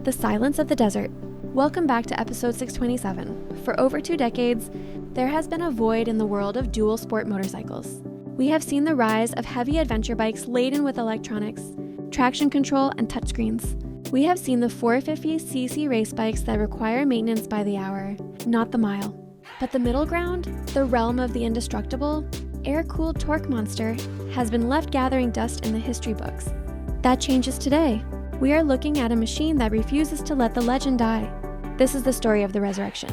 the silence of the desert. Welcome back to episode 627. For over 2 decades, there has been a void in the world of dual sport motorcycles. We have seen the rise of heavy adventure bikes laden with electronics, traction control, and touchscreens. We have seen the 450cc race bikes that require maintenance by the hour, not the mile. But the middle ground, the realm of the indestructible, air-cooled torque monster, has been left gathering dust in the history books. That changes today. We are looking at a machine that refuses to let the legend die. This is the story of the resurrection.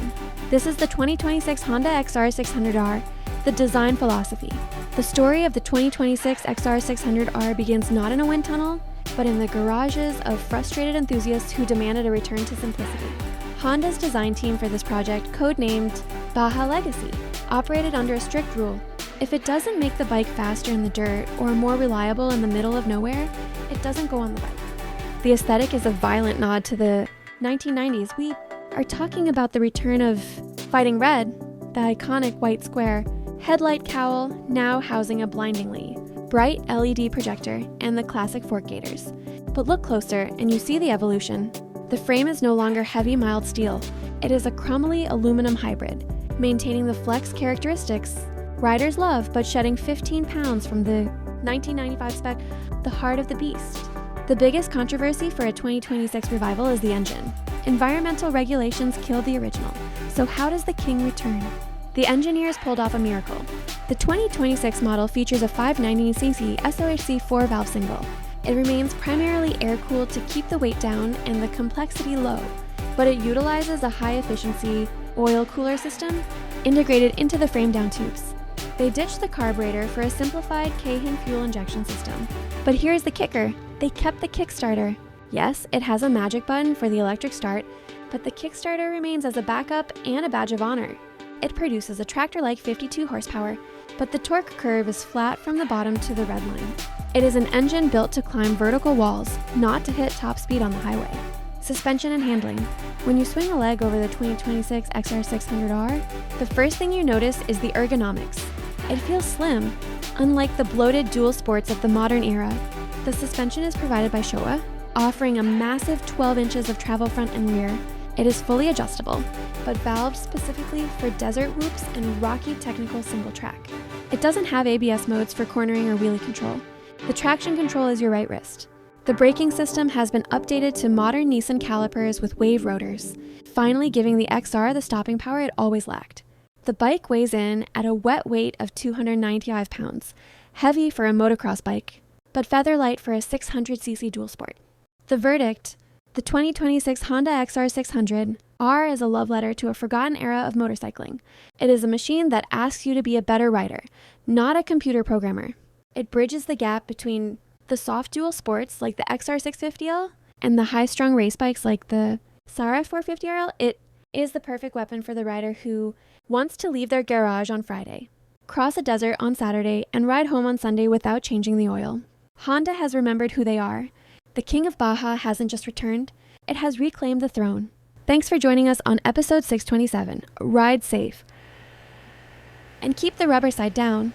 This is the 2026 Honda XR600R, the design philosophy. The story of the 2026 XR600R begins not in a wind tunnel, but in the garages of frustrated enthusiasts who demanded a return to simplicity. Honda's design team for this project, codenamed Baja Legacy, operated under a strict rule. If it doesn't make the bike faster in the dirt or more reliable in the middle of nowhere, it doesn't go on the bike. The aesthetic is a violent nod to the 1990s. We are talking about the return of Fighting Red, the iconic white square, headlight cowl now housing a blindingly bright LED projector, and the classic fork gaiters. But look closer and you see the evolution. The frame is no longer heavy mild steel. It is a crumbly aluminum hybrid, maintaining the flex characteristics riders love, but shedding 15 pounds from the 1995 spec, the heart of the beast. The biggest controversy for a 2026 revival is the engine. Environmental regulations killed the original, so how does the king return? The engineers pulled off a miracle. The 2026 model features a 590cc SOHC 4-valve single. It remains primarily air-cooled to keep the weight down and the complexity low, but it utilizes a high-efficiency oil cooler system integrated into the frame-down tubes. They ditched the carburetor for a simplified Keihin fuel injection system. But here's the kicker. They kept the Kickstarter. Yes, it has a magic button for the electric start, but the Kickstarter remains as a backup and a badge of honor. It produces a tractor-like 52 horsepower, but the torque curve is flat from the bottom to the red line. It is an engine built to climb vertical walls, not to hit top speed on the highway. Suspension and handling. When you swing a leg over the 2026 XR600R, the first thing you notice is the ergonomics. It feels slim, unlike the bloated dual sports of the modern era. The suspension is provided by Showa, offering a massive 12 inches of travel front and rear. It is fully adjustable, but valved specifically for desert whoops and rocky technical single track. It doesn't have ABS modes for cornering or wheelie control. The traction control is your right wrist. The braking system has been updated to modern Nissan calipers with wave rotors, finally giving the XR the stopping power it always lacked. The bike weighs in at a wet weight of 295 pounds, heavy for a motocross bike, but feather light for a 600cc dual sport. The verdict: the 2026 Honda XR600R is a love letter to a forgotten era of motorcycling. It is a machine that asks you to be a better rider, not a computer programmer. It bridges the gap between the soft dual sports like the XR650L and the high-strung race bikes like the Sara 450RL. It is the perfect weapon for the rider who wants to leave their garage on Friday, cross a desert on Saturday, and ride home on Sunday without changing the oil. Honda has remembered who they are. The King of Baja hasn't just returned, it has reclaimed the throne. Thanks for joining us on episode 627. Ride safe. And keep the rubber side down.